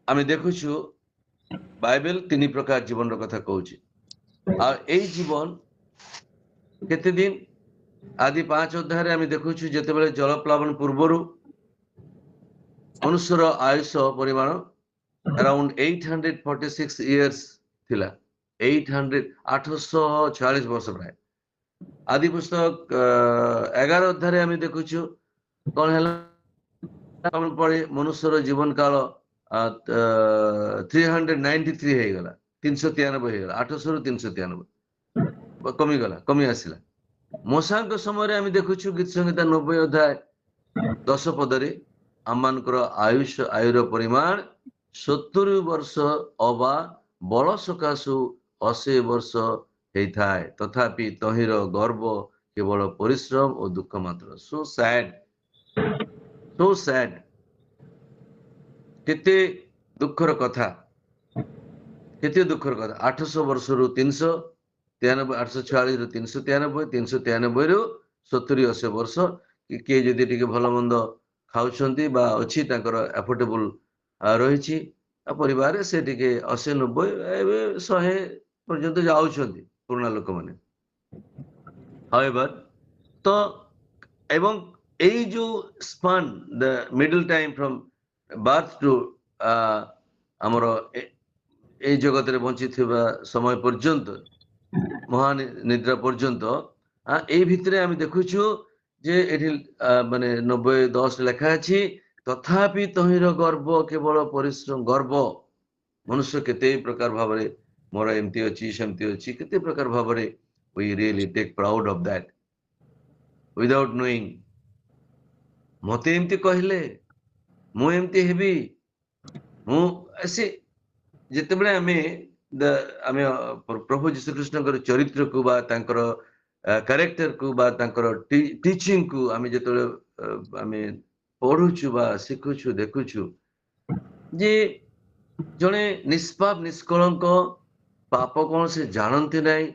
আমি দেখুছু বাইবেল 3 প্রকার জীবনর কথা কହୁଛି আর এই জীবন কেতে দিন আদি 5 অধ্যায়ে আমি দেখুছু যেতেবেলে জলপ্লাবন পূର୍ବରୁ মনুষ্যর আয়ুষ পরিমাণ around 846 years थिला 846 वर्ष प्राय आदि पुस्तक 11 अध्याय আমি দেখুছু কোন হেলা পরে মনুষ্যর জীবন কাল 393 হয়ে গলা 393 হয়ে গলা 800 রু 393 কমি আসিলা মোসাଙ୍କ ସମୟରେ আমি দেখুছু গীত সংহিতা 90 অধ্যায় 10 পদরে ଆମମାନଙ୍କର ଆୟୁର ପରିମାଣ 70 ବର୍ଷ ଅବା ବଳ ସକାଶୁ 80 ବର୍ଷ ହେଇଥାଏ ତଥାପି ତହିଁର ଗର୍ବ କେବଳ ପରିଶ୍ରମ ଓ ଦୁଃଖ ମାତ୍ର so sad କେତେ ଦୁଃଖର କଥା 800 ବର୍ଷରୁ 393 846 ରୁ 393 393 ରୁ 70 80 ବର୍ଷ କିଏ ଯଦି ଟିକେ ଭଲ ମନ୍ଦ ଖାଉଛନ୍ତି ବା ଅଛି ତାଙ୍କର ଆଫୋର୍ଡେବଲ ରହିଛି ପରିବାରରେ ସେ ଟିକେ 80 90 ଏବେ 100 ପର୍ଯ୍ୟନ୍ତ ଯାଉଛନ୍ତି ପୁରୁଣା ଲୋକମାନେ however ତ ଏବଂ এই ଯୋଉ span the middle time from birth to ଆମର এই জগତରେ বঞ্চিଥିବା সময় পর্যন্ত মহান নিদ্রা পর্যন্ত এই ভিতরে আমি দেখুছু যে এটি মানে 90-10 লেখা আছে তথাপি তহির গর্ব কেবল পরিশ্রম গর্ব মনুষ্য কেতে প্রকার ভাবে মোর এমতি ଅଛି সেমতি ଅଛି কেতে প্রকার ভাবে we really take proud of that without knowing মতে এমতি কহিলে ମୁଁ ଏମତି ହେବି ମୁଁ ସେ ଯେତେବେଳେ ଆମେ ପ୍ରଭୁ ଯୀଶୁଖ୍ରୀଷ୍ଟଙ୍କର ଚରିତ୍ରକୁ ବା ତାଙ୍କର କ୍ୟାରେକ୍ଟରକୁ ବା ତାଙ୍କର ଟିଚିଂକୁ ଆମେ ଯେତେବେଳେ ଆମେ ପଢୁଛୁ ବା ଶିଖୁଛୁ ଦେଖୁଛୁ ଯେ ଜଣେ ନିଷ୍ପାପ ନିଷ୍କଳଙ୍କ ପାପ କଣ ସେ ଜାଣନ୍ତି ନାହିଁ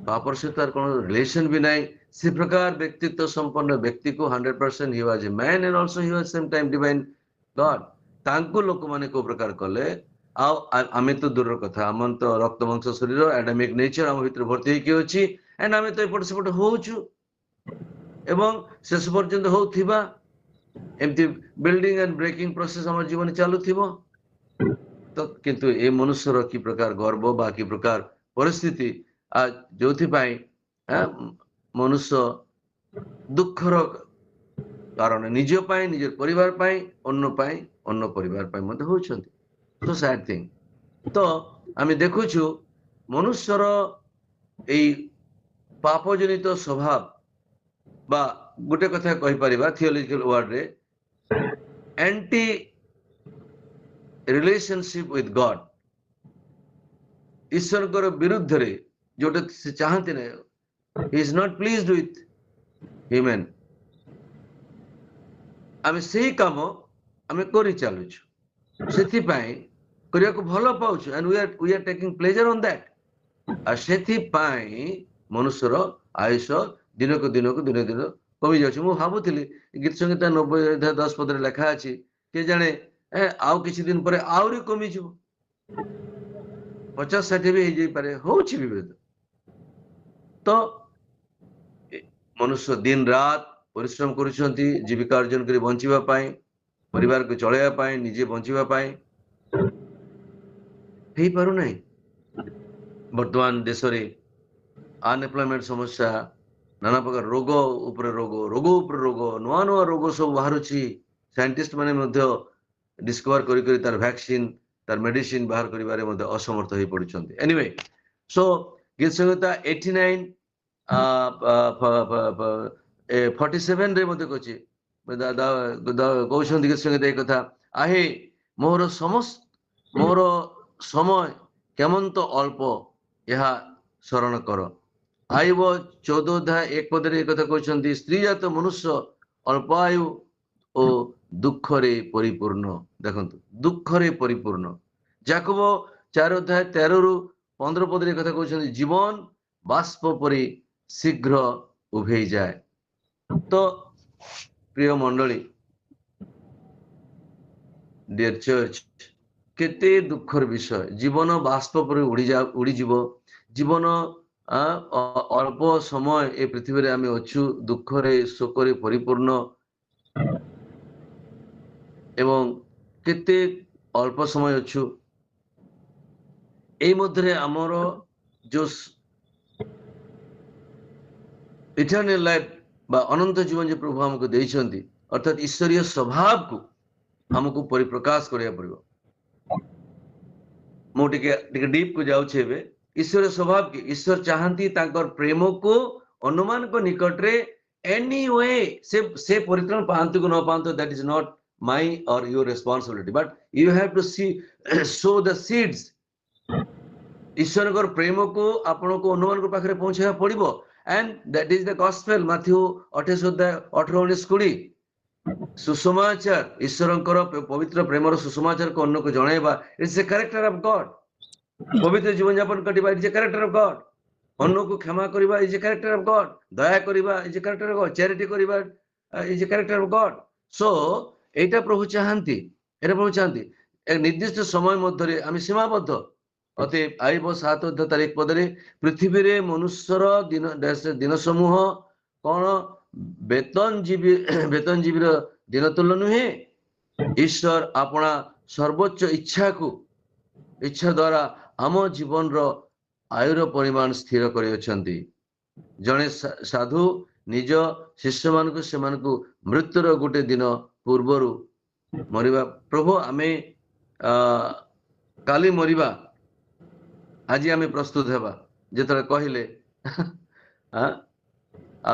ପାପର ସହିତ ତାର କଣ ରିଲେସନ ବି ନାହିଁ ସେ ପ୍ରକାର ବ୍ୟକ୍ତିତ୍ୱ ସମ୍ପନ୍ନ ବ୍ୟକ୍ତିକୁ 100% he was a man and also he was same time divine God ତାଙ୍କୁ ଲୋକମାନେ କୋଉ ପ୍ରକାର କଲେ ଆଉ ଆମେ ତ ଦୂରର କଥା ଆମର ତ ରକ୍ତ ମାଂସ ଶରୀର ଆଡାମିକ ନେଚର ଆମ ଭିତରେ ଭର୍ତ୍ତି ହେଇକି ଅଛି and ଆମେ ତ ଏପଟ ସେପଟ ହଉଛୁ ଏବଂ ଶେଷ ପର୍ଯ୍ୟନ୍ତ ହଉଥିବା ଏମତି ବିଲ୍ଡିଂ ଆଣ୍ଡ ବ୍ରେକିଂ ପ୍ରୋସେସ ଆମ ଜୀବନ ଚାଲୁଥିବ ତ କିନ୍ତୁ ଏ ମନୁଷ୍ୟର କି ପ୍ରକାର ଗର୍ବ ବା କି ପ୍ରକାର ପରିସ୍ଥିତି ଯୋଉଥିପାଇଁ ମନୁଷ୍ୟ ଦୁଃଖର କାରଣ ନିଜ ପାଇଁ ନିଜ ପରିବାର ପାଇଁ ଅନ୍ୟ ପରିବାର ପାଇଁ ମଧ୍ୟ ହଉଛନ୍ତି so sad thing ତ ଆମେ ଦେଖୁଛୁ ମନୁଷ୍ୟର এই ପାପ ଜନିତ ସ୍ୱଭାବ ବା ଗୋଟେ କଥା କହିପାରିବା ଥିଓଲୋଜିକାଲ ୱାର୍ଡରେ anti relationship with God ଈଶ୍ୱରଙ୍କର ବିରୁଦ୍ଧରେ ଯୋଉଟା ସେ ଚାହାନ୍ତି ନାହିଁ he is not pleased with human ଆମେ ସେଇ କାମ ଆମେ କରି ଚାଲୁଛୁ ସେଥିପାଇଁ କରିବାକୁ ଭଲ ପାଉଛୁ and we are taking pleasure on that ଆଉ ସେଥିପାଇଁ ମନୁଷ୍ୟର ଆୟୁଷ ଦିନକୁ ଦିନ କମି ଯାଉଛି ମୁଁ ଭାବୁଥିଲି ଗୀତ ସଂହିତା 90-10 ପଦରେ ଲେଖା ଅଛି କେ ଜାଣେ ଆଉ କିଛି ଦିନ ପରେ ଆହୁରି କମିଯିବ 50-60 ବି ହେଇଯାଇପାରେ ହଉଛି ବିଭେଦ ତ ମନୁଷ୍ୟ ଦିନ ରାତ ପରିଶ୍ରମ କରୁଛନ୍ତି ଜୀବିକା ଅର୍ଜନ କରି ବଞ୍ଚିବା ପାଇଁ ପରିବାରକୁ ଚଳାଇବା ପାଇଁ ନିଜେ ବଞ୍ଚିବା ପାଇଁ ହେଇପାରୁନାହିଁ ବର୍ତ୍ତମାନ ଦେଶରେ ଅନଏମ୍ପ୍ଲୟମେଣ୍ଟ ସମସ୍ୟା ନାନା ପ୍ରକାର ରୋଗ ଉପରେ ରୋଗ ନୂଆ ରୋଗ ସବୁ ବାହାରୁଛି ସାଇଣ୍ଟିଷ୍ଟ ମାନେ ମଧ୍ୟ ଡିସ୍କଭର କରି ତାର ଭ୍ୟାକ୍ସିନ ତାର ମେଡିସିନ ବାହାର କରିବାରେ ମଧ୍ୟ ଅସମର୍ଥ ହେଇ ପଡୁଛନ୍ତି ଏନିୱେ ସୋ ଗୀତ ସଂହିତା 89 47 ରେ ମଧ୍ୟ କହୁଛି କହୁଛନ୍ତି ଗୀତ ସଂହିତା ଏ କଥା ଆହେ ମୋର ସମୟ କେମନ୍ତ ଅଳ୍ପ ଏହା ସ୍ମରଣ କର ଆୟୁବ 14 ଅଧ୍ୟାୟ 1 ପଦରେ ଏ କଥା କହିଛନ୍ତି ସ୍ତ୍ରୀ ଜାତ ମନୁଷ୍ୟ ଅଳ୍ପ ଆୟୁ ଓ ଦୁଃଖରେ ପରିପୂର୍ଣ୍ଣ ଦେଖନ୍ତୁ ଦୁଃଖରେ ପରିପୂର୍ଣ୍ଣ ଯାକୋବ 4 ଅଧ୍ୟାୟ 13 ରୁ 15 ପଦରେ କଥା କହୁଛନ୍ତି ଜୀବନ ବାଷ୍ପ ପରି ଶୀଘ୍ର ଉଭେଇଯାଏ ତ ପ୍ରିୟ ମଣ୍ଡଳୀ dear church केते दुखर विषय जीवन बाष्प पर उड़ीजीव जीवन अल्प समय ए पृथ्वी रे आमे अच्छु दुखरे शोकरे परिपूर्ण एवं केते अल्प समय अच्छु ए मध्य आमर जो इटर्नल लाइफ बा अनंत जीवन जो प्रभु हमको देइछंती अर्थात ईश्वरीय स्वभाव को हमको परिप्रकाश करिया पड़िबो मो टिके डीप को जाउछे एबे ईश्वर स्वभाव की ईश्वर चाहती तांकर प्रेम को अनुमान को निकट रे एनी वे से परित्राण पांतु को न पांतु दैट इज नॉट माय और your responsibility but you have to see sow the seeds ईश्वर को प्रेम को आपण को अनुमान को पाखरे पहुंचाया पड़िबो and that is the gospel Matthew 28 अध्याय 18 19 20 सुसमाचार ईश्वरंकर पवित्र प्रेमर सुसमाचार को अन्य को जणाइबा it's a character of God पवित्र जीवन यापन कटिबा it's a character of God अन्य को क्षमा करिबा is a character of God दया करिबा is a character of God charity करिबा is a character of God so एटा प्रभु चाहंती एटा प्रभु चाहंती एक निर्दिष्ट समय मध्य आम सीमाबद्ध अते आइब 7 अध्याय तारीख पदरे पृथ्वी रे मनुष्यर दिन समूह कौन वेतनजीवी दिन तुल्य नुहे ईश्वर अपना सर्वोच्च इच्छा द्वारा आम जीवन रो आयुर परिमाण स्थिर करियछंती जने साधु निज शिष्य मान को मृत्युर गोटे दिन पूर्वरु मरिबा प्रभु आमे काली मरिबा आज आमे प्रस्तुत हेबा जेतरे कहिले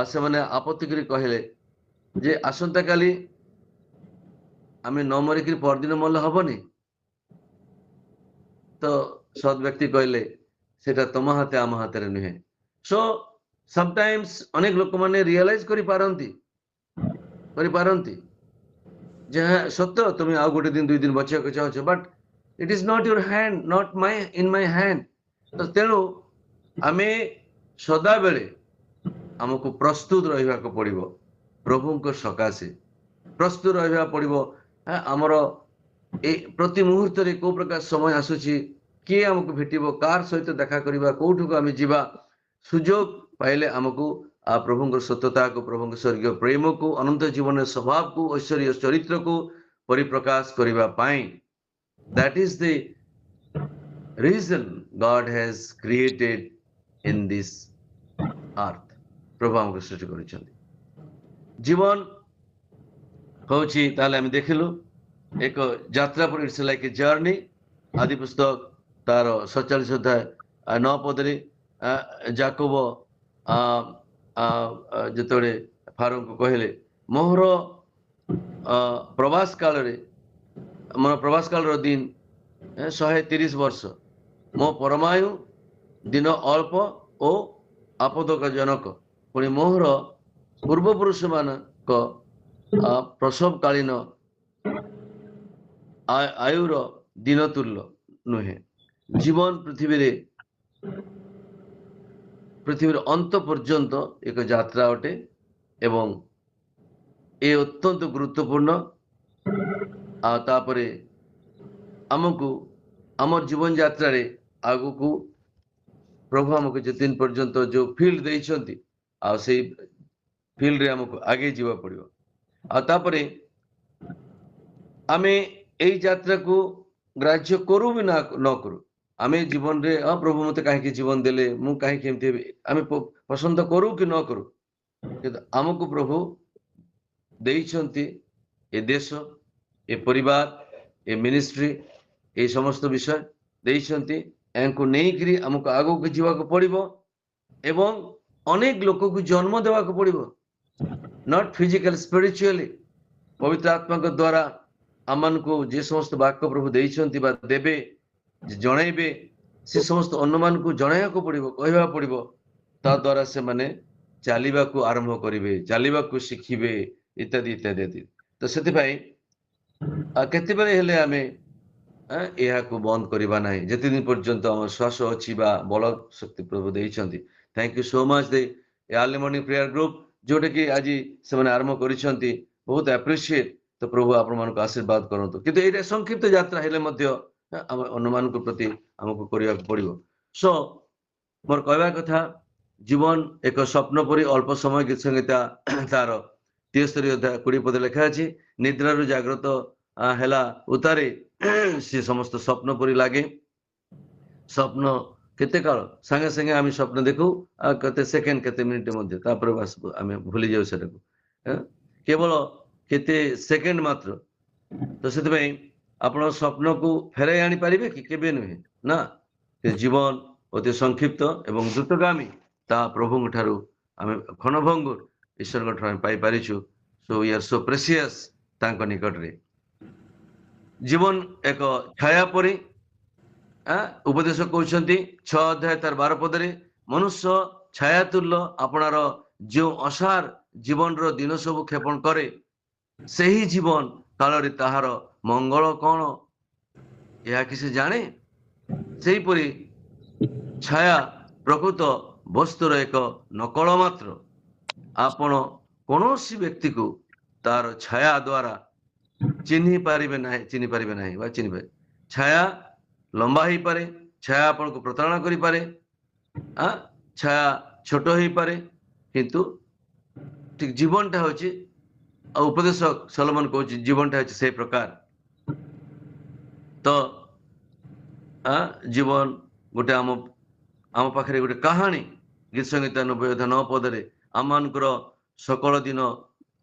से माने आपत्ति करी कहले जे आसंता काली आमे न मरिक परदिन मल हबनी तो सद व्यक्ति कहले सेटा तुम हाथे आम हाथ रे नुहे सो समटाइम्स अनेक लोक माने रियलाइज करि पारंती जे सत्य तुम आ गोटे दिन 2 दिन बचिया को चाहो but it is not your hand not my in my hand तो तेणु आमे सदा बेले हमको प्रस्तुत रहिबा को पड़िबो प्रभु को सकाशे प्रस्तुत रहिबा पड़िबो हमर ए प्रति मुहूर्त रे को प्रकार समय आसुची के हमको भेटिबो कार सहित देखा करबा कोठु को आमे जीवा सुजोग पाइले हमको आ प्रभु को सत्यता को प्रभु को स्वर्गीय प्रेम को अनंत जीवन स्वभाव को ऐश्वर्य चरित्र को परिप्रकाश करबा पाई that is the reason God has created in this earth प्रभु हमको सृष्टि करिसंती जीवन होची ताले हम देखिलु एक यात्रा पर इट्स लाइक ए जर्नी आदि पुस्तक तार 47 अध्याय 9 पदरे जाकोब जतोड़े फारो को कहले मोहर प्रवास काल रे मोर प्रवास काल रो दिन 130 वर्ष मो परमायु दिन अल्प ओ आपदक जनक पुणी मोहर पूर्वपुरुष मान प्रसव कालीन आयुर दिन तुल्य नुहे जीवन पृथ्वी अंत पर्यंत एक यात्रा अटे एवं ए अत्यंत गुरुत्वपूर्ण तापरे आमको आमर जीवन यात्रा रे आगु को प्रभु हमको जितिन पर्यंत जो फील्ड देइछंती आ से फील्ड रे हमको आगे जीवा पड़िबो आ तापरे आमे एई यात्रा को ग्राह्य करू भी ना न करू आमे जीवन रे प्रभु मते काहे के जीवन देले मु काहे के एमते आमे पसंद करू कि न करू किंतु हमको प्रभु देइछंती ए देश ए परिवार ए मिनिस्ट्री ए समस्त विषय देइछंती एंको नहीं करी हमको आगो को जीवा को पड़िबो एवं अनेक लोक को जन्म देवा को पड़िबो नॉट फिजिकल स्पिरिचुअली पवित्र आत्मा के द्वारा आमन को जे समस्त वाक्य प्रभु देइछंती बा देबे जणाइबे से समस्त अनुमान को जणाया को पड़िबो कहबा पड़िबो ता द्वारा से माने चालीबा को आरंभ करिवे चालीबा को शिखिबे इत्यादि इत्यादि तो सेति भाई केते बेले हेले हमें यह को बंद करबा नाही जति दिन पर्यंत हम श्वास अछि बा बल शक्ति प्रभु देइछंती thank you so much the early morning prayer group जोटे कि आज से माने आरंभ करिसंती बहुत एप्रिशिएट तो प्रभु आपण मन को आशीर्वाद करंतु किंतु एटा संक्षिप्त यात्रा हेले मध्य आम अनुमान प्रति आमको करने पड़ो। सो मोर कहवा कथा जीवन एक स्वप्न परी अल्प समय गीत संगीता तार 73 अध्याय 20 पद लेखा अछि। निद्रारु जाग्रत हेला उतारे से समस्त स्वप्न परी लागे। स्वप्न केते काल संगे संगे आम स्वप्न देखू केते सेकेंड केते मिनिट मध्य तापर बस आम भूली जाऊ सेटा केवल केते सेकेंड मात्र। तो से आपण स्वप्न को फेराई आनी पारिबे कि केबे नुहे ना। जीवन अति संक्षिप्त एवं द्रुतगामी ता प्रभु ठारू आम क्षणभंगुर ईश्वर ठारू पाई पारिछु। So we are so precious तांको निकट रे। जीवन एक छाया परी उपदेश कहते 6 अध्याय तार 12 पदरे मनुष्य छाया तुल्य आपणार जो असार जीवन रो दिन सब क्षेपण करे सही जीवन काल ताहार मंगल कौन यह किसी जाने। सही परी छाया प्रकृत वस्तुर एक नकल मात्र। आपण कौनसी व्यक्ति को तार छाया द्वारा चिन्ह पारिबे नहीं वा चिन्ह पारे। छाया लंबा ही पारे, छाया आपण को प्रतारणा करि पारे, छाया छोट ही पारे, किंतु ठीक जीवनटा होची उपदेशक सलोमन कहूँ जीवनटा होची से प्रकार। तो जीवन गोटे आम पाखे गोटे कहानी गीत संगीता 90 अध्याय 9 पदरे आम मानकर सकल दिन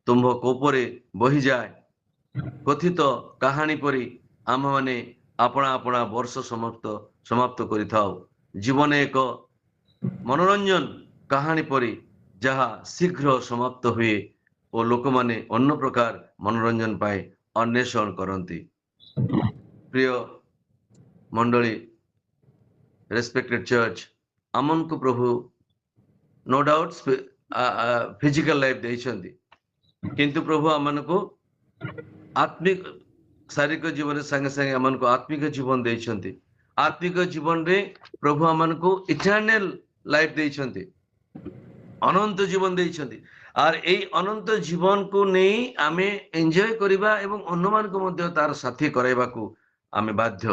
तुम्भ कोपरे बही जाए कथित कहानी परी आम माने अपना अपना वर्ष समाप्त करि थाउ। जीवन एक मनोरंजन कहानी परी जहा शीघ्र समाप्त हुए और लोक माने अन्य प्रकार मनोरंजन पाए अन्वेषण करती। प्रिय मंडली रेस्पेक्टेड चर्च आमन को प्रभु नो डाउट फिजिकल लाइफ देइछंती किंतु प्रभु आमन को आत्मिक शारीरिक जीवन संगे संगे आमन को आत्मिक जीवन देइछंती। आत्मिक जीवन रे प्रभु आमन को इटर्नल लाइफ देइछंती, अनंत जीवन देइछंती। और ए अनंत जीवन को नहीं आमे एंजॉय करिबा एवं अन्यमान को मध्य तार साथी कराइबा को आमे बाध्य।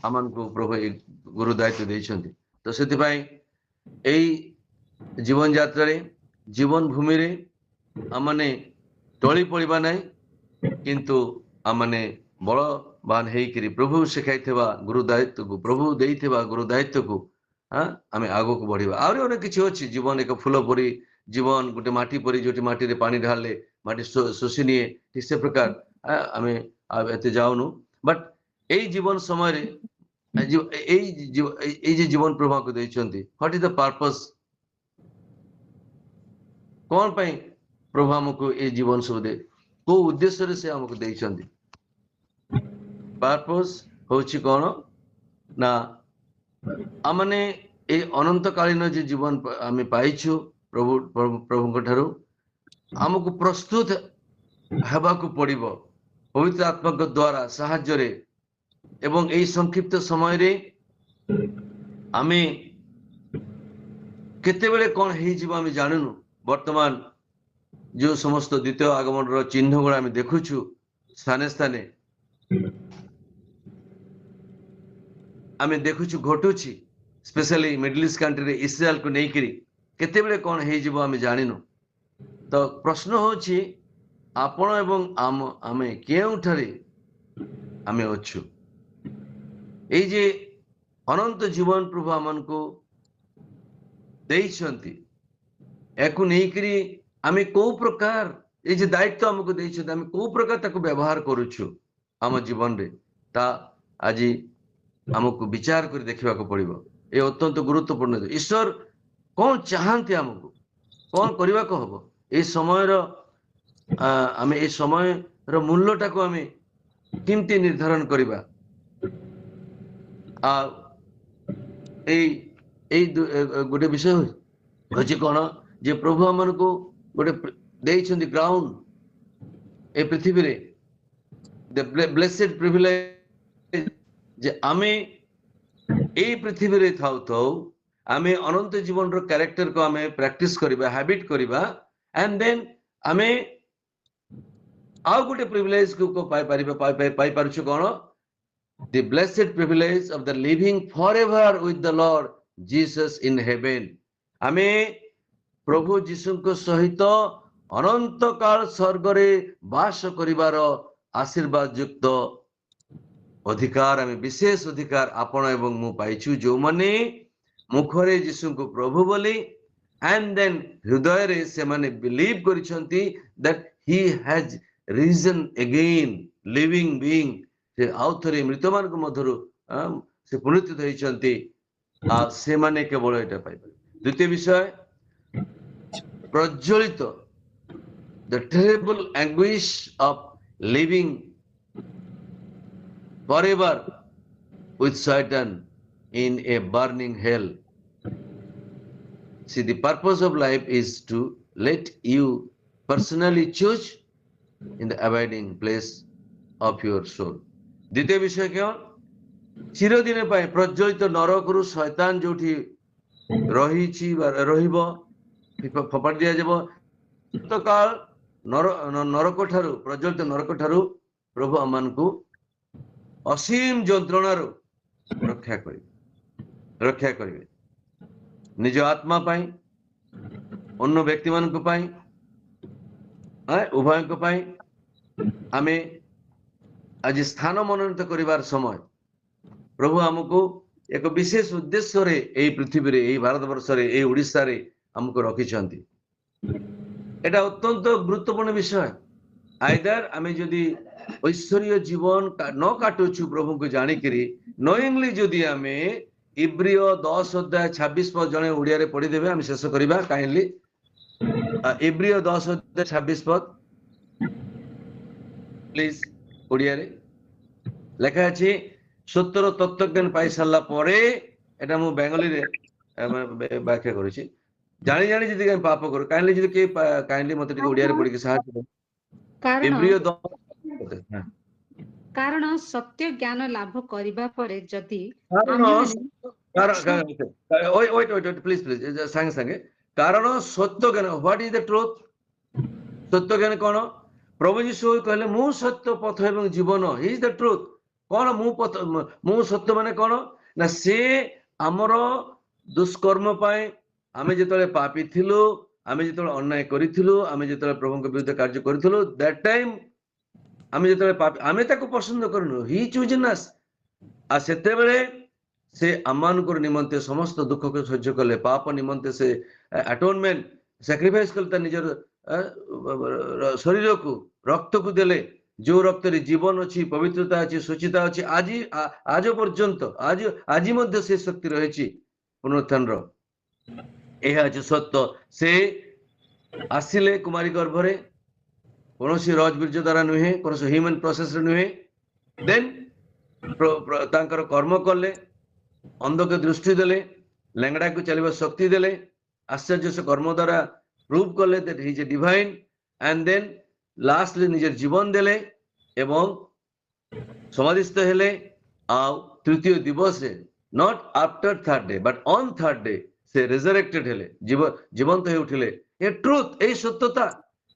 आमन को प्रभु एक गुरु दायित्व देइछंती। तो सेति भाई एई जीवन यात्रा रे जीवन भूमि रे आमने टळी पड़िबा नहीं किंतु आमने बलवान हेकरी प्रभु शिखाइथिबा गुरु दायित्व को प्रभु देइथिबा गुरु दायित्व को आमे आगो को बढ़िबा। आउरी अनेक किछि अछि। जीवन एक फूल परी, जीवन गोटे माटी परी जोटी माटी रे पानी ढाले माटी शोषि निए ठीक से प्रकार आमे एते जाउनु। बट एई जीवन समय रे एई जीवन प्रभु को देइछंती। व्हाट इज द पर्पस कौन पाई प्रभु हमको ए जीवन सब दे को उद्देश्य रे से हमको देइछंती। पर्पस होछि कौन ना आमने ए अनंत कालीन जे जीवन आमे पाइछु प्रभु प्रभु ठारू हमको प्रस्तुत हेबा को पड़िबो पवित्र आत्मा के द्वारा साहाय्य रे। एवं ए संक्षिप्त समय रे आमे केते बेले कौन हे जीव आमे जाननु। वर्तमान जो समस्त द्वितीय आगमन रो चिन्ह गुड़ा आमे देखुछु स्थाने स्थाने आमे देखुछु घटुछि। स्पेशली मिडिल ईस्ट कंट्री रे इस्राएल को नहीं करी केते बेले कौन हे जीव आमे जानिनु। तो प्रश्न होछि आपण एवं आमे केउठारे आमे अछु। ए जे अनंत जीवन प्रभु आमन को देइछंती एको नहीं करी आमे को प्रकार ए जे दायित्व हमको देइछंती आमे को प्रकार ताको व्यवहार करूछु आम जीवन रे ता आजी हमको विचार कर देखा पड़ो। ये अत्यंत गुरुत्वपूर्ण। ईश्वर कौन चाहती हमको कौन करने को हम ये समय आम ए समय मूल्यटा को आम केमती निर्धारण करवा। गोटे विषय हूँ कौन जे प्रभु आम को गोटे ग्राउंड ए पृथ्वी रे द ब्लेसेड प्रिविलेज जे आमे ए पृथ्वी रे थाउ थाउ आमे अनंत जीवन रो कैरेक्टर को आमे प्रैक्टिस करिबा हैबिट करिबा एंड देन आमे आउ गोटे प्रिविलेज को पाई पारिबा पाई पारुछु कोन the blessed privilege of the living forever with the Lord Jesus in heaven. ଆମେ ପ୍ରଭୁ ଯୀଶୁଙ୍କ ସହିତ ଅନନ୍ତ କାଳ ସ୍ୱର୍ଗରେ ବାସ କରିବାର ଆଶୀର୍ବାଦ ଯୁକ୍ତ ଅଧିକାର, ଆମେ ବିଶେଷ ଅଧିକାର ଆପଣ ଏବଂ ମୁଁ ପାଇଛୁ, ଯେଉଁମାନେ ମୁଖରେ ଯୀଶୁଙ୍କୁ ପ୍ରଭୁ ବୋଲି and then ହୃଦୟରେ ସେମାନେ ବିଲିଭ୍ କରିଛନ୍ତି that he has risen again, living being, ସେ ଆଉ ଥରେ ମୃତମାନଙ୍କ ମଧ୍ୟରୁ ସେ ପୁନରୁତ୍ଥିତ ହେଇଛନ୍ତି, ଆଉ ସେମାନେ କେବଳ ଏଇଟା ପାଇପାରିବେ। ଦ୍ୱିତୀୟ ବିଷୟ, ପ୍ରଜ୍ୱଳିତ, the terrible anguish of living forever with Satan in a burning hell. See, the purpose of life is to let you personally choose in the abiding place of your soul. ଦ୍ୱିତୀୟ ବିଷୟ କ'ଣ? ଚିରଦିନ ପାଇଁ ପ୍ରଜ୍ୱଳିତ ନରକରୁ ଶୈତାନ ଯୋଉଠି ରହିଛି ବା ରହିବ, ଫୋପାଡ଼ି ଦିଆଯିବ। କାଳ ନରକ ଠାରୁ, ପ୍ରଜ୍ୱଳିତ ନରକ ଠାରୁ ପ୍ରଭୁ ଆମମାନଙ୍କୁ ଅସୀମ ଯନ୍ତ୍ରଣାରୁ ରକ୍ଷା କରିବେ। ନିଜ ଆତ୍ମା ପାଇଁ, ଅନ୍ୟ ବ୍ୟକ୍ତିମାନଙ୍କ ପାଇଁ, ଉଭୟଙ୍କ ପାଇଁ ଆମେ ଆଜି ସ୍ଥାନ ମନୋନୀତ କରିବାର ସମୟ। ପ୍ରଭୁ ଆମକୁ ଏକ ବିଶେଷ ଉଦ୍ଦେଶ୍ୟରେ ଏଇ ପୃଥିବୀରେ, ଏଇ ଭାରତବର୍ଷରେ, ଏଇ ଓଡ଼ିଶାରେ ଆମକୁ ରଖିଛନ୍ତି। এটা অত্যন্ত গুরুত্বপূর্ণ বিষয়। আইদার আমি যদি ঐশ্বরীয় জীবন ন কাটুছু প্রভুকে জানিকি, নোইংলি যদি আমি ইব্রিয় 10 অধ্যায় 26 পদ জনে ওড়িয়ারে পড়িদেবে, আমি শেষ করিবা কাইন্ডলি। ইব্রিয় 10 অধ্যায় 26 পদ প্লিজ ওড়িয়ারে লেখা আছে, সত্যর তত্ত্বজ্ঞান পাই সারা পরে, এটা মু বেঙ্গলিরে ব্যাখ্যা করেছি। জানি জানি যদি আমি পাপ করি, কাইন্ডলি যদি কে কাইন্ডলি মতে টিকে ওড়িয়ারে পড়িকি সাহায্য করুন। ইব্রিয় 10, କାରଣ ସତ୍ୟ ଜ୍ଞାନ ଲାଭ କରିବା ପରେ ଯଦି প্লিজ ସାଙ୍ଗେ ସାଙ୍ଗେ, କାରଣ ସତ୍ୟ ଜ୍ଞାନ, ହ୍ୱାଟ ଇଜ ଦ ଟ୍ରୁଥ? ସତ୍ୟ ଜ୍ଞାନ କଣ? ପ୍ରଭୁ ଯୀଶୁ କହିଲେ ମୁଁ ସତ୍ୟ, ପଥ ଏବଂ ଜୀବନ, ହି ଇଜ ଦ ଟ୍ରୁଥ। କଣ ମୁଁ ସତ୍ୟ ମାନେ କଣ ନା, ସେ ଆମର ଦୁଷ୍କର୍ମ ପାଇଁ, ଆମେ ଯେତେବେଳେ ପାପୀ ଥିଲୁ, ଆମେ ଯେତେବେଳେ ଅନ୍ୟାୟ କରିଥିଲୁ, ଆମେ ଯେତେବେଳେ ପ୍ରଭୁଙ୍କ ବିରୁଦ୍ଧ କାର୍ଯ୍ୟ କରିଥିଲୁ, ଦ୍ୟାଟ୍ ଟାଇମ୍ ଆମେ ଯେତେବେଳେ ପାପୀ, ଆମେ ତାକୁ ପସନ୍ଦ କରୁନୁ, ହି ଚୁଜନ୍ ଅସ୍। ଆଉ ସେତେବେଳେ ସେ ଆମମାନଙ୍କର ନିମନ୍ତେ ସମସ୍ତ ଦୁଃଖକୁ ସହ୍ୟ କଲେ, ପାପ ନିମନ୍ତେ ସେ ଆଟୋନମେଣ୍ଟ ସାକ୍ରିଫାଇସ୍ କଲେ, ତା ନିଜର ଶରୀରକୁ, ରକ୍ତକୁ ଦେଲେ, ଯୋଉ ରକ୍ତରେ ଜୀବନ ଅଛି, ପବିତ୍ରତା ଅଛି, ସୁଚିତା ଅଛି। ଆଜ ପର୍ଯ୍ୟନ୍ତ, ଆଜି ମଧ୍ୟ ସେ ଶକ୍ତି ରହିଛି ପୁନରୁତ୍ଥାନର। ଏହା ଅଛି ସତ୍ୟ। ସେ ଆସିଲେ କୁମାରୀ ଗର୍ଭରେ, କୌଣସି ରଜବୀର୍ଯ୍ୟ ଦ୍ୱାରା ନୁହେଁ, କୌଣସି ହ୍ୟୁମାନ ପ୍ରୋସେସରେ ନୁହେଁ। ଦେନ୍ ତାଙ୍କର କର୍ମ କଲେ, ଅନ୍ଧକୁ ଦୃଷ୍ଟି ଦେଲେ, ଲେଙ୍ଗଡାକୁ ଚାଲିବା ଶକ୍ତି ଦେଲେ, ଆଶ୍ଚର୍ଯ୍ୟ ସେ କର୍ମ ଦ୍ୱାରା ପ୍ରୁଭ୍ କଲେ that he is a divine, and then ଲାଷ୍ଟରେ ନିଜର ଜୀବନ ଦେଲେ ଏବଂ ସମାଧିସ୍ଥ ହେଲେ। ଆଉ ତୃତୀୟ ଦିବସରେ, not after third day but on third day, ସେ ରେଜରେକ୍ଟେଡ ହେଲେ, ଜୀବନ୍ତ ହେଇ ଉଠିଲେ। ଏ ଟ୍ରୁଥ, ଏଇ ସତ୍ୟତା।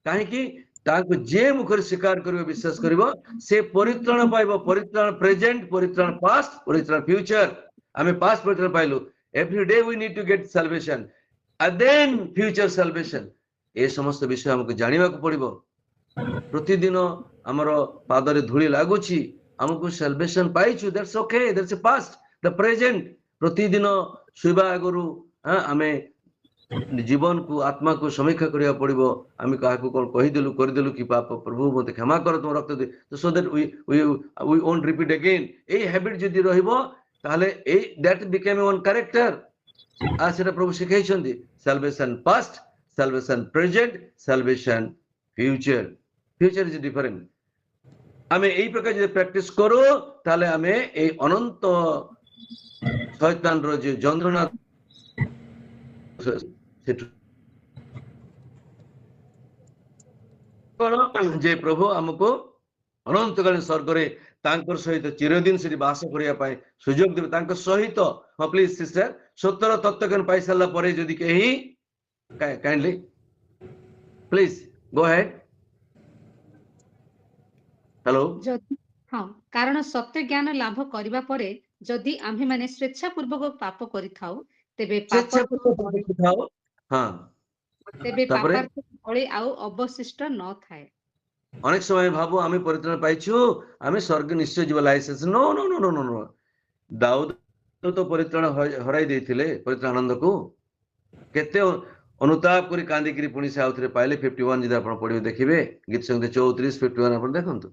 କାହିଁକି? ତାଙ୍କୁ ଯେ ମୁଖରେ ସ୍ୱୀକାର କରିବ, ବିଶ୍ୱାସ କରିବ, ସେ ପରିତ୍ରାଣ ପାଇବ। ପରିତ୍ରାଣ ପ୍ରେଜେଣ୍ଟ, ପରିତ୍ରାଣ ପାଷ୍ଟ, ପରିତ୍ରାଣ ଫ୍ୟୁଚର। ଆମେ ପାଷ୍ଟ ପରିତ୍ରାଣ ପାଇଲୁ। Every day we need to get salvation and then future salvation। ଏ ସମସ୍ତ ବିଷୟ ଆମକୁ ଜାଣିବାକୁ ପଡିବ। ପ୍ରତିଦିନ ଆମର ପାଦରେ ଧୂଳି ଲାଗୁଛି, ଆମକୁ ସାଲଭେସନ ପାଇଛୁ, that's okay, that's a past. The present, ପ୍ରତିଦିନ ଶୋଇବା ଆଗରୁ ଆମେ ଜୀବନକୁ, ଆତ୍ମାକୁ ସମୀକ୍ଷା କରିବାକୁ ପଡିବ। ଆମେ କାହାକୁ କଣ କହିଦେଲୁ, କରିଦେଲୁ କି, ପାପ, ପ୍ରଭୁ ମୋତେ କ୍ଷମା କର, ତୁମ ରକ୍ତ ଦେ, so that we won't repeat again। ଏଇ ହ୍ୟାବିଟ ଯଦି ରହିବ, ତାହେଲେ ଏଇ ଦ୍ୟାଟ୍ ବିକେମ୍ ୱାନ୍ କ୍ୟାରେକ୍ଟର। ଆଉ ସେଟା ପ୍ରଭୁ ଶିଖାଇଛନ୍ତି, salvation past, salvation present, salvation future. Future is different. ଆମେ এই ପ୍ରକାର ଯଦି ପ୍ରାକ୍ଟିସ କରୁ, ତାହେଲେ ଆମେ এই ଅନନ୍ତ ଶୈତାନର যে ଯନ୍ତ୍ରଣା କଣ ଯେ ପ୍ରଭୁ ଆମକୁ ଅନନ୍ତକାଳୀନ ସ୍ୱର୍ଗରେ ତାଙ୍କର ସହିତ ଚିରଦିନ ସେଠି ବାସ କରିବା ପାଇଁ ସୁଯୋଗ ଦେବେ, ତାଙ୍କ ସହିତ। ହଁ ପ୍ଲିଜ ସିଷ୍ଟର, ସତ୍ୟର ତତ୍ତ୍ୱଜ୍ଞାନ ପାଇସାରିଲା ପରେ ଯଦି କେହି, kindly please go head. Hello. ହଁ କାରଣ ସତ୍ୟ ଜ୍ଞାନ ଲାଭ କରିବା ପରେ ଯଦି ଆମ୍ଭେମାନେ ସ୍ୱେଚ୍ଛାପୂର୍ବକ ପାପ କରିଥାଉ ତେବେ ସ୍ୱେଚ୍ଛା ପାପାର୍ଥ ପୂର୍ବକ ବଳି ଦେଖିଥାଅ। ହଁ ତେବେ ତାପରେ ପାପାର୍ଥ ବଳି ଆଉ ଅବଶିଷ୍ଟ ନଥାଏ। ଅନେକ ସମୟ ଭାବୁ ଆମେ ପରିତ୍ରାଣ ପାଇଛୁ, ଆମେ ସ୍ୱର୍ଗ ନିଶ୍ଚୟ ଯିବା licence. No no no no no no. Daud ତ ପରିତ୍ରାଣ ହରାଇ ଦେଇଥିଲେ ପରିତ୍ରାଣ ଆନନ୍ଦକୁ। କେତେ ଅନୁତାପ କରି କାନ୍ଦିକିରି ପୁଣି ସେ ଆଉଥରେ ପାଇଲେ। 51 ଯଦି ଆପଣ ପଢିବେ ଦେଖିବେ, ଗୀତ ସଂହିତା 34 51 ଆପଣ ଦେଖନ୍ତୁ।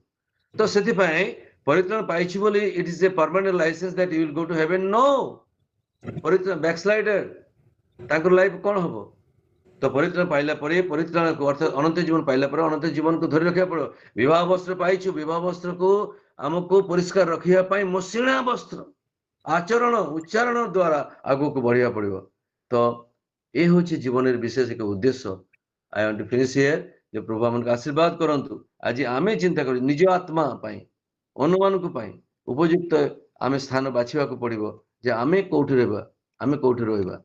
ତ ସେଥିପାଇଁ ପରିତ୍ରାଣ ପାଇଛୁ ବୋଲି it is a permanent licence that you will go to heaven? No. ପରିତ୍ରାଣ ବ୍ୟାକସ୍ଲାଇଡର ତାଙ୍କର ଲାଇଫ କଣ ହବ? ତ ପରିତ୍ରାଣ ପାଇଲା ପରେ ପରିତ୍ରାଣକୁ ଅର୍ଥାତ ଅନନ୍ତ ଜୀବନ ପାଇଲା ପରେ ଅନନ୍ତ ଜୀବନକୁ ଧରି ରଖିବାକୁ ପଡିବ। ବିବାହ ବସ୍ତ୍ର ପାଇଛୁ, ବିବାହ ବସ୍ତ୍ରକୁ ଆମକୁ ପରିଷ୍କାର ରଖିବା ପାଇଁ ମସିଣା ବସ୍ତ୍ର ଆଚରଣ ଉଚ୍ଚାରଣ ଦ୍ୱାରା ଆଗକୁ ବଢିବାକୁ ପଡିବ। ତ ଏ ହେଉଛି ଜୀବନରେ ବିଶେଷ ଏକ ଉଦ୍ଦେଶ୍ୟ। I want to finish here ଯେ ପ୍ରଭୁ ଆମକୁ ଆଶୀର୍ବାଦ କରନ୍ତୁ। ଆଜି ଆମେ ଚିନ୍ତା କରୁ ନିଜ ଆତ୍ମା ପାଇଁ, ଅନୁମାନଙ୍କ ପାଇଁ ଉପଯୁକ୍ତ ଆମେ ସ୍ଥାନ ବାଛିବାକୁ ପଡିବ ଯେ ଆମେ କୋଉଠି ରହିବା, ଆମେ କୋଉଠି ରହିବା।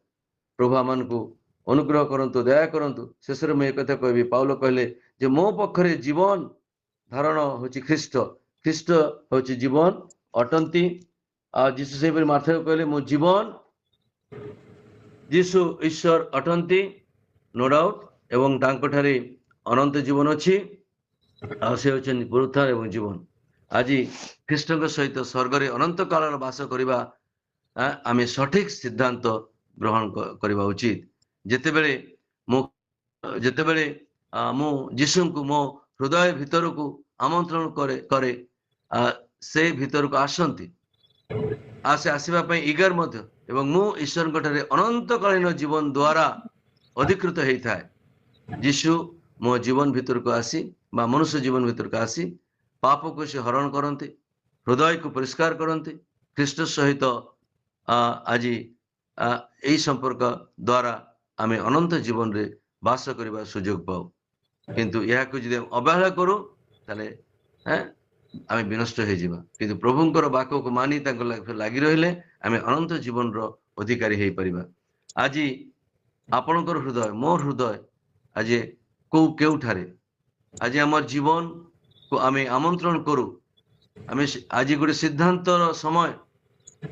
ପ୍ରଭୁ ଆମମାନଙ୍କୁ ଅନୁଗ୍ରହ କରନ୍ତୁ, ଦୟା କରନ୍ତୁ। ଶେଷରେ ମୁଁ ଏକଥା କହିବି, ପାଉଲ କହିଲେ ଯେ ମୋ ପକ୍ଷରେ ଜୀବନ ଧାରଣ ହଉଛି ଖ୍ରୀଷ୍ଟ, ଖ୍ରୀଷ୍ଟ ହଉଛି ଜୀବନ ଅଟନ୍ତି। ଆଉ ଯୀଶୁ ସେହିପରି ମାର୍ଥାକୁ କହିଲେ ମୋ ଜୀବନ, ଯୀଶୁ ଈଶ୍ୱର ଅଟନ୍ତି ନୋ ଡାଉଟ୍, ଏବଂ ତାଙ୍କଠାରେ ଅନନ୍ତ ଜୀବନ ଅଛି। ଆଉ ସେ ହେଉଛନ୍ତି ପୁନରୁତ୍ଥାନ ଏବଂ ଜୀବନ। ଆଜି ଖ୍ରୀଷ୍ଟଙ୍କ ସହିତ ସ୍ୱର୍ଗରେ ଅନନ୍ତ କାଳର ବାସ କରିବା ଆମେ ସଠିକ ସିଦ୍ଧାନ୍ତ ଗ୍ରହଣ କରିବା ଉଚିତ। ଯେତେବେଳେ ମୁଁ ଯୀଶୁଙ୍କୁ ମୋ ହୃଦୟ ଭିତରକୁ ଆମନ୍ତ୍ରଣ କରେ ସେ ଭିତରକୁ ଆସନ୍ତି, ସେ ଆସିବା ପାଇଁ ଇଗର ମଧ୍ୟ, ଏବଂ ମୁଁ ଈଶ୍ୱରଙ୍କ ଠାରେ ଅନନ୍ତକାଳୀନ ଜୀବନ ଦ୍ୱାରା ଅଧିକୃତ ହେଇଥାଏ। ଯୀଶୁ ମୋ ଜୀବନ ଭିତରକୁ ଆସି ବା ମନୁଷ୍ୟ ଜୀବନ ଭିତରକୁ ଆସି ପାପକୁ ସେ ହରଣ କରନ୍ତି, ହୃଦୟକୁ ପରିଷ୍କାର କରନ୍ତି। ଖ୍ରୀଷ୍ଟ ସହିତ ଆଜି ଏହି ସମ୍ପର୍କ ଦ୍ୱାରା ଆମେ ଅନନ୍ତ ଜୀବନରେ ବାସ କରିବା ସୁଯୋଗ ପାଉ। କିନ୍ତୁ ଏହାକୁ ଯଦି ଅବହେଳା କରୁ ତାହେଲେ ଆମେ ବିନଷ୍ଟ ହେଇଯିବା। କିନ୍ତୁ ପ୍ରଭୁଙ୍କର ବାକ୍ୟକୁ ମାନି ତାଙ୍କ ଲାଗି ରହିଲେ ଆମେ ଅନନ୍ତ ଜୀବନର ଅଧିକାରୀ ହେଇପାରିବା। ଆଜି ଆପଣଙ୍କର ହୃଦୟ, ମୋ ହୃଦୟ ଆଜି କେଉଁଠାରେ ଆଜି ଆମର ଜୀବନକୁ ଆମେ ଆମନ୍ତ୍ରଣ କରୁ। ଆମେ ଆଜି ଗୋଟେ ସିଦ୍ଧାନ୍ତର ସମୟ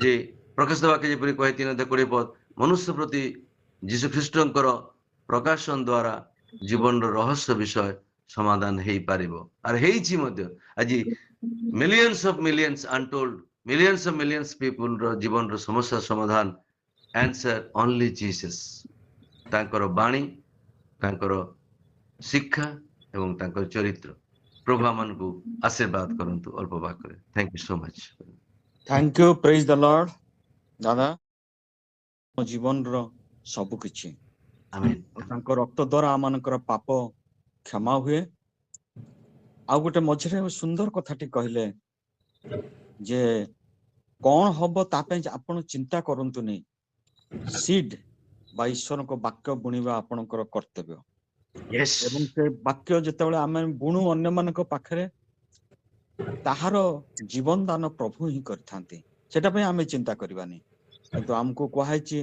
ଯେ ପ୍ରକାଶିତ ବାକ୍ୟ ଯେପରି କହେ 3:20 ମନୁଷ୍ୟ ପ୍ରତି ଯୀଶୁ ଖ୍ରୀଷ୍ଟଙ୍କର ପ୍ରକାଶନ ଦ୍ୱାରା ଜୀବନର ରହସ୍ୟ ବିଷୟ ସମାଧାନ ହେଇପାରିବ, ଆର ହେଇଛି ମଧ୍ୟ। ଆଜି millions of millions untold millions ପିପୁଲର ଜୀବନର ସମସ୍ୟା ସମାଧାନ ଆନ୍ସର ଓନ୍ଲି ଜିସସ୍। ତାଙ୍କର ବାଣୀ, ତାଙ୍କର ଶିକ୍ଷା ଏବଂ ତାଙ୍କର ଚରିତ୍ର। ପ୍ରଭୁ ଆମମାନଙ୍କୁ ଆଶୀର୍ବାଦ କରନ୍ତୁ ଅଳ୍ପ ବାକ୍ୟରେ। Thank you so much. Thank you, praise the Lord. ଦାଦା, ମୋ ଜୀବନର ସବୁ କିଛି ଆମେନ୍। ତାଙ୍କ ରକ୍ତ ଦ୍ୱାରା ଆମମାନଙ୍କର ପାପ କ୍ଷମା ହୁଏ। ଆଉ ଗୋଟେ ମଝିରେ ସୁନ୍ଦର କଥାଟି କହିଲେ ଯେ କଣ ହବ ତା ପାଇଁ ଆପଣ ଚିନ୍ତା କରନ୍ତୁନି। ସିଡ୍ ବା ଈଶ୍ୱରଙ୍କ ବାକ୍ୟ ବୁଣିବା ଆପଣଙ୍କର କର୍ତ୍ତବ୍ୟ। Yes. ଏବଂ ସେ ବାକ୍ୟ ଯେତେବେଳେ ଆମେ ବୁଣୁ ଅନ୍ୟମାନଙ୍କ ପାଖରେ, ତାହାର ଜୀବନ ଦାନ ପ୍ରଭୁ ହିଁ କରିଥାନ୍ତି। ସେଟା ପାଇଁ ଆମେ ଚିନ୍ତା କରିବାନି। କିନ୍ତୁ ଆମକୁ କୁହାଯାଇଛି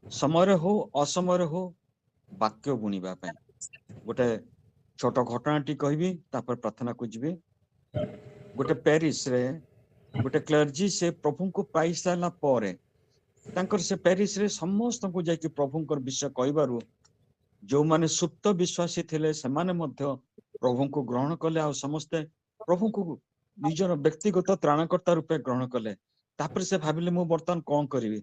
ସମୟରେ ହଉ ଅସମୟରେ ହଉ ବାକ୍ୟ ବୁଣିବା ପାଇଁ। ଗୋଟେ ଛୋଟ ଘଟଣାଟି କହିବି, ତାପରେ ପ୍ରାର୍ଥନାକୁ ଯିବି। ଗୋଟେ ପ୍ୟାରିସରେ ଗୋଟେ କ୍ଲର୍ଜି ସେ ପ୍ରଭୁଙ୍କୁ ପାଇ ସାରିଲା ପରେ ତାଙ୍କର ସେ ପ୍ୟାରିସରେ ସମସ୍ତଙ୍କୁ ଯାଇକି ପ୍ରଭୁଙ୍କର ବିଷୟ କହିବାରୁ ଯୋଉମାନେ ସୁପ୍ତ ବିଶ୍ୱାସୀ ଥିଲେ ସେମାନେ ମଧ୍ୟ ପ୍ରଭୁଙ୍କୁ ଗ୍ରହଣ କଲେ, ଆଉ ସମସ୍ତେ ପ୍ରଭୁଙ୍କୁ ନିଜର ବ୍ୟକ୍ତିଗତ ତ୍ରାଣକର୍ତ୍ତା ରୂପେ ଗ୍ରହଣ କଲେ। ତାପରେ ସେ ଭାବିଲେ ମୁଁ ବର୍ତ୍ତମାନ କଣ କରିବି।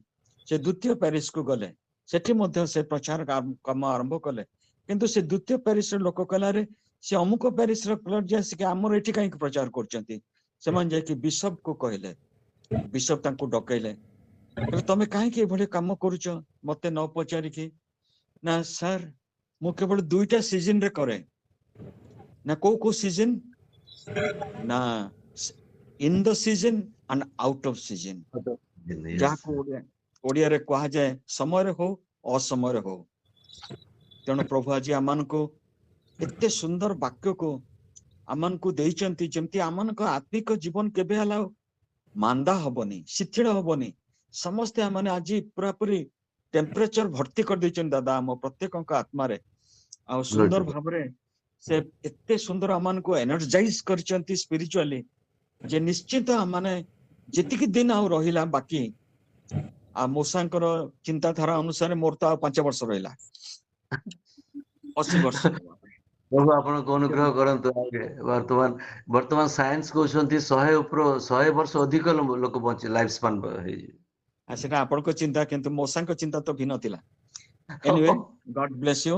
ସେ ଦ୍ୱିତୀୟ ପ୍ୟାରିସକୁ ଗଲେ, ସେଠି ମଧ୍ୟ ସେ ପ୍ରଚାର କାମ ଆରମ୍ଭ କଲେ। କିନ୍ତୁ ସେ ଦ୍ୱିତୀୟ ପ୍ୟାରିସର ଲୋକ କହିଲାରେ ସେ ଅମୁକ ପ୍ୟାରିସର କ୍ଲର୍ଜି ଆସିକି ଆମର ଏଠି କାହିଁକି ପ୍ରଚାର କରୁଛନ୍ତି। ସେମାନେ ଯାଇକି ବିଶପକୁ କହିଲେ। ବିଶପ ତାଙ୍କୁ ଡକେଇଲେ, କହିଲେ ତମେ କାହିଁକି ଏଭଳି କାମ କରୁଛ ମତେ ନ ପଚାରିକି। ନା ସାର୍, ମୁଁ କେବଳ 2ଟା ସିଜନରେ କରେ। ନା କୋଉ କୋଉ ସିଜନ? ନା in the season and out of season, Yes. ଯାହାକୁ ଓଡିଆରେ କୁହାଯାଏ ସମୟରେ ହଉ ଅସମୟରେ ହଉ। ତେଣୁ ପ୍ରଭୁ ଆଜି ଆମମାନଙ୍କୁ ଏତେ ସୁନ୍ଦର ବାକ୍ୟକୁ ଆମମାନଙ୍କୁ ଦେଇଛନ୍ତି, ଯେମିତି ଆମମାନଙ୍କ ଆତ୍ମିକ ଜୀବନ କେବେ ହେଲା ମାନ୍ଦା ହବନି, ଶିଥିଳ ହବନି। ସମସ୍ତେ ଆମମାନେ ଆଜି ପୁରାପୁରି ଟେମ୍ପରେଚର ଭର୍ତ୍ତି କରିଦେଇଛନ୍ତି ଦାଦା ଆମ ପ୍ରତ୍ୟେକଙ୍କ ଆତ୍ମାରେ। ଆଉ ସୁନ୍ଦର ଭାବରେ ସେ ଏତେ ସୁନ୍ଦର ଆମମାନଙ୍କୁ ଏନର୍ଜାଇଜ କରିଛନ୍ତି ସ୍ପିରିଚୁଆଲି। ଯେ ନିଶ୍ଚିତ ମାନେ ଯେତିକି ଦିନ ଆଉ ରହିଲା ବାକି ଆଉ ମୂଷାଙ୍କର ଚିନ୍ତାଧାରା ଅନୁସାରେ ମୋର ତ ଆଉ 5 ବର୍ଷ ରହିଲା 80 ବର୍ଷ ହେବା ପାଇଁ। ପ୍ରଭୁ ଆପଣଙ୍କୁ ଅନୁଗ୍ରହ କରନ୍ତୁ। ବର୍ତ୍ତମାନ ବର୍ତ୍ତମାନ ସାଇନ୍ସ କହୁଛନ୍ତି 100 ବର୍ଷ ଅଧିକ ଲୋକ ବଞ୍ଚି ଲାଇଫ ସ୍ପାନ୍ ହେଇଯିବେ। ଆଉ ସେଟା ଆପଣଙ୍କ ଚିନ୍ତା, କିନ୍ତୁ ମୂଷାଙ୍କ ଚିନ୍ତା ତ ଭିନ୍ନ ଥିଲା। Anyway, God bless you.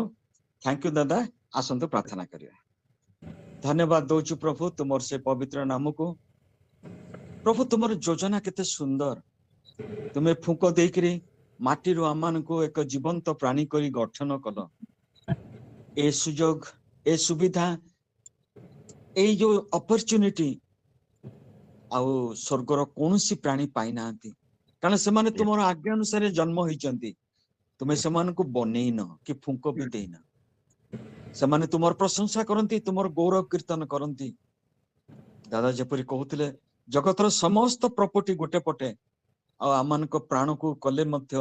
Thank you ଦାଦା। ଆସନ୍ତୁ ପ୍ରାର୍ଥନା କରିବା। ଧନ୍ୟବାଦ ଦଉଛୁ ପ୍ରଭୁ ତୁମର ସେ ପବିତ୍ର ନାମକୁ। ପ୍ରଭୁ ତୁମର ଯୋଜନା କେତେ ସୁନ୍ଦର। ତୁମେ ଫୁଙ୍କ ଦେଇକିରି ମାଟିରୁ ଆମମାନଙ୍କୁ ଏକ ଜୀବନ୍ତ ପ୍ରାଣୀ କରି ଗଠନ କଲ। ଏ ସୁଯୋଗ, ଏ ସୁବିଧା, ଏଇ ଯୋଉ ଅପରଚ୍ୟୁନିଟି ଆଉ ସ୍ୱର୍ଗର କୌଣସି ପ୍ରାଣୀ ପାଇନାହାନ୍ତି, କାରଣ ସେମାନେ ତୁମର ଆଜ୍ଞା ଅନୁସାରେ ଜନ୍ମ ହେଇଛନ୍ତି। ତୁମେ ସେମାନଙ୍କୁ ବନେଇନ କି ଫୁଙ୍କ ବି ଦେଇନ। ସେମାନେ ତୁମର ପ୍ରଶଂସା କରନ୍ତି, ତୁମର ଗୌରବ କୀର୍ତ୍ତନ କରନ୍ତି। ଦାଦା ଯେପରି କହୁଥିଲେ, ଜଗତର ସମସ୍ତ ପ୍ରପର୍ଟି ଗୋଟେ ପଟେ, ଆଉ ଆମମାନଙ୍କ ପ୍ରାଣକୁ କଲେ ମଧ୍ୟ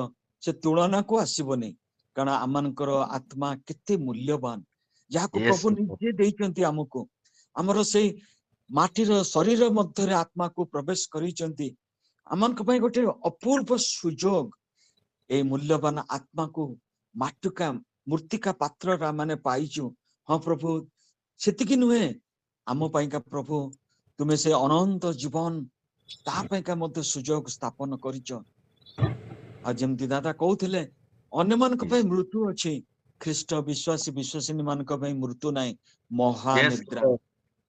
ସେ ତୁଳନାକୁ ଆସିବନି, କାରଣ ଆମମାନଙ୍କର ଆତ୍ମା କେତେ ମୂଲ୍ୟବାନ, ଯାହାକୁ Yes, ପ୍ରଭୁ ନିଜେ ଦେଇଛନ୍ତି ଆମକୁ। ଆମର ସେଇ ମାଟିର ଶରୀର ମଧ୍ୟରେ ଆତ୍ମାକୁ ପ୍ରବେଶ କରିଛନ୍ତି। ଆମମାନଙ୍କ ପାଇଁ ଗୋଟେ ଅପୂର୍ବ ସୁଯୋଗ। ଏଇ ମୂଲ୍ୟବାନ ଆତ୍ମାକୁ ମାଟୁକା ମୂର୍ତ୍ତିକା ପାତ୍ରରା ମାନେ ପାଇଛୁ। ହଁ ପ୍ରଭୁ, ସେତିକି ନୁହେଁ, ଆମ ପାଇଁକା ପ୍ରଭୁ ତୁମେ ସେ ଅନନ୍ତ ଜୀବନ ତା ପାଇଁକା ମଧ୍ୟ ସୁଯୋଗ ସ୍ଥାପନ କରିଛ। ଆଉ ଯେମିତି ଦାଦା କହୁଥିଲେ, ଅନ୍ୟମାନଙ୍କ ପାଇଁ ମୃତ୍ୟୁ ଅଛି, ଖ୍ରୀଷ୍ଟ ବିଶ୍ୱାସୀ ବିଶ୍ୱାସିନୀ ମାନଙ୍କ ପାଇଁ ମୃତ୍ୟୁ ନାହିଁ, ମହାନିଦ୍ରା।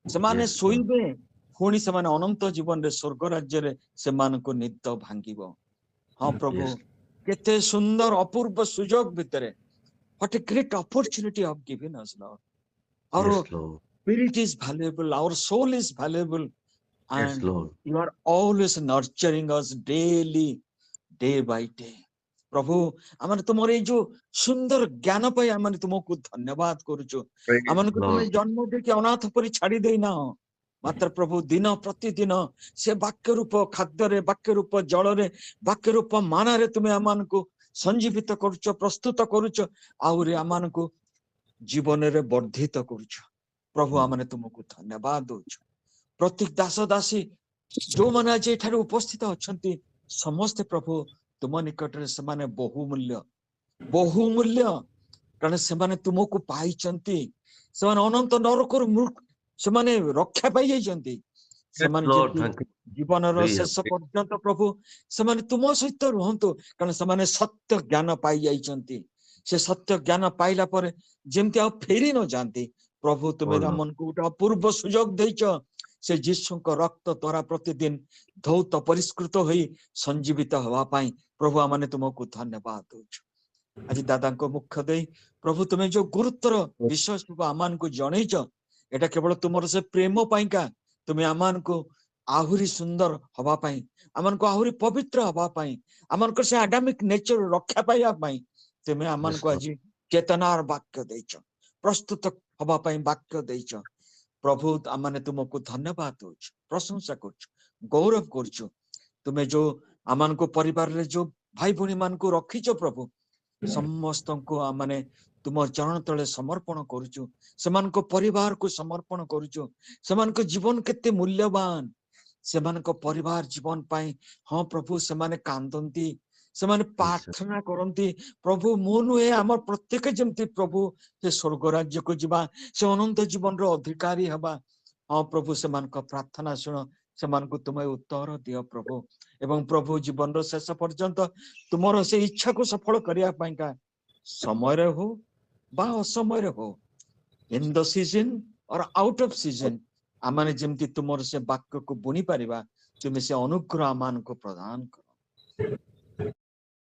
ସେମାନେ Yes, ଶୋଇବେ, ପୁଣି ସେମାନେ ଅନନ୍ତ ଜୀବନରେ ସ୍ୱର୍ଗ ରାଜ୍ୟରେ ସେମାନଙ୍କୁ ନିଦ ଭାଙ୍ଗିବ। ହଁ ପ୍ରଭୁ, yes, କେତେ ସୁନ୍ଦର ଅପୂର୍ବ ସୁଯୋଗ ଭିତରେ, what a great opportunity of giving us, Lord. Our yes, Lord. spirit is valuable, our soul is valuable, Yes, and Lord. you are always nurturing us daily, day by day. ପ୍ରଭୁ, ଆମେ ତୁମର ଏଇ ଯୋଉ ସୁନ୍ଦର ଜ୍ଞାନ ପାଇଁ ଆମେ ତୁମକୁ ଧନ୍ୟବାଦ କରୁଛୁ। Praise ଆମମାନଙ୍କୁ ତୁମେ Lord. ଜନ୍ମ ଦେଇକି ଅନାଥ ପରି ଛାଡି ଦେଇନାହ, ମାତ୍ର ପ୍ରଭୁ ଦିନ ପ୍ରତିଦିନ ସେ ବାକ୍ୟ ରୂପ ଖାଦ୍ୟରେ, ବାକ୍ୟ ରୂପ ଜଳରେ, ବାକ୍ୟ ରୂପ ମାନରେ ତୁମେ ଆମମାନଙ୍କୁ ସଞ୍ଜୀବିତ କରୁଛ, ପ୍ରସ୍ତୁତ କରୁଛ, ଆହୁରି ଆମମାନଙ୍କୁ ଜୀବନରେ ବର୍ଦ୍ଧିତ କରୁଛ। ପ୍ରଭୁ, ଆମେ ତୁମକୁ ଧନ୍ୟବାଦ ଦଉଛୁ। ପ୍ରତ୍ୟେକ ଦାସ ଦାସୀ ଯୋଉମାନେ ଆଜି ଏଠାରେ ଉପସ୍ଥିତ ଅଛନ୍ତି, ସମସ୍ତେ ପ୍ରଭୁ ତୁମ ନିକଟରେ ସେମାନେ ବହୁମୂଲ୍ୟ, କାରଣ ସେମାନେ ତୁମକୁ ପାଇଛନ୍ତି। ସେମାନେ ଅନନ୍ତ ନରକରୁ ସେମାନେ ରକ୍ଷା ପାଇଯାଇଛନ୍ତି। Yes, ସେମାନେ Lord. ଯେମିତି Thank you. ଜୀବନର Hallelujah. ଶେଷ ପର୍ଯ୍ୟନ୍ତ ପ୍ରଭୁ ସେମାନେ ତୁମ ସହିତ ରୁହନ୍ତୁ, କାରଣ ସେମାନେ ସତ୍ୟ ଜ୍ଞାନ ପାଇଯାଇଛନ୍ତି। ସେ ସତ୍ୟ ଜ୍ଞାନ ପାଇଲା ପରେ ଯେମିତି ଆଉ ଫେରି ନ ଯାଆନ୍ତି, ପ୍ରଭୁ ତୁମେ Oh, Lord. ଆମମାନଙ୍କୁ ଗୋଟେ ଅପୂର୍ବ ସୁଯୋଗ ଦେଇଛ। ସେ ଯୀଶୁଙ୍କ ରକ୍ତ ଦ୍ୱାରା ପ୍ରତିଦିନ ଧୌତ ପରିଷ୍କୃତ ହୋଇ ସଞ୍ଜୀବିତ ହେବା ପାଇଁ ପ୍ରଭୁ ଆମେ ତୁମକୁ ଧନ୍ୟବାଦ ଦଉଛୁ। ଆଜି ଦାଦାଙ୍କ ମୁଖ ଦେଇ ପ୍ରଭୁ ତୁମେ ଯୋଉ ଗୁରୁତ୍ୱର ବିଷୟ ସବୁ ଆମମାନଙ୍କୁ ଜଣେଇଛ, ଏଟା କେବଳ ତୁମର ସେ ପ୍ରେମ ପାଇଁକା, ତୁମେ ଆମମାନଙ୍କୁ ଆହୁରି ସୁନ୍ଦର ହବା ପାଇଁ, ଆମମାନଙ୍କୁ ଆହୁରି ପବିତ୍ର ହବା ପାଇଁ, ଆମଙ୍କର ସେ ଆଡାମିକ ନେଚର ରକ୍ଷା ପାଇବା ପାଇଁ ତୁମେ ଆମମାନଙ୍କୁ ଆଜି ଚେତନାର ବାକ୍ୟ ଦେଇଛ, ପ୍ରସ୍ତୁତ ହବା ପାଇଁ ବାକ୍ୟ ଦେଇଛ। ପ୍ରଭୁ, ଆମେ ତୁମକୁ ଧନ୍ୟବାଦ ଦଉଛୁ, ପ୍ରଶଂସା କରୁଛୁ, ଗୌରବ କରୁଛୁ। ତୁମେ ଯୋଉ ଆମମାନଙ୍କୁ ପରିବାରରେ ଯୋଉ ଭାଇ ଭଉଣୀ ମାନଙ୍କୁ ରଖିଛ ପ୍ରଭୁ, ସମସ୍ତଙ୍କୁ ଆମେ ତୁମ ଚରଣ ତଳେ ସମର୍ପଣ କରୁଛୁ, ସେମାନଙ୍କ ପରିବାରକୁ ସମର୍ପଣ କରୁଛୁ। ସେମାନଙ୍କ ଜୀବନ କେତେ ମୂଲ୍ୟବାନ, ସେମାନଙ୍କ ପରିବାର ଜୀବନ ପାଇଁ ହଁ ପ୍ରଭୁ ସେମାନେ କାନ୍ଦନ୍ତି, ସେମାନେ ପ୍ରାର୍ଥନା କରନ୍ତି। ପ୍ରଭୁ, ମୁଁ ନୁହେଁ, ଆମର ପ୍ରତ୍ୟେକ ଯେମିତି ପ୍ରଭୁ ସେ ସ୍ୱର୍ଗ ରାଜ୍ୟକୁ ଯିବା, ସେ ଅନନ୍ତ ଜୀବନର ଅଧିକାରୀ ହେବା। ହଁ ପ୍ରଭୁ, ସେମାନଙ୍କ ପ୍ରାର୍ଥନା ଶୁଣ, ସେମାନଙ୍କୁ ତୁମେ ଉତ୍ତର ଦିଅ ପ୍ରଭୁ। ଏବଂ ପ୍ରଭୁ, ଜୀବନର ଶେଷ ପର୍ଯ୍ୟନ୍ତ ତୁମର ସେ ଇଚ୍ଛାକୁ ସଫଳ କରିବା ପାଇଁକା ସମୟରେ ହଉ ବା ଅସମୟରେ ହଉ, in the season or out of season, ଆମେ ଯେମିତି ତୁମର ସେ ବାକ୍ୟକୁ ବୁଣି ପାରିବା, ତୁମେ ସେ ଅନୁଗ୍ରହ ଆମମାନଙ୍କୁ ପ୍ରଦାନ କର।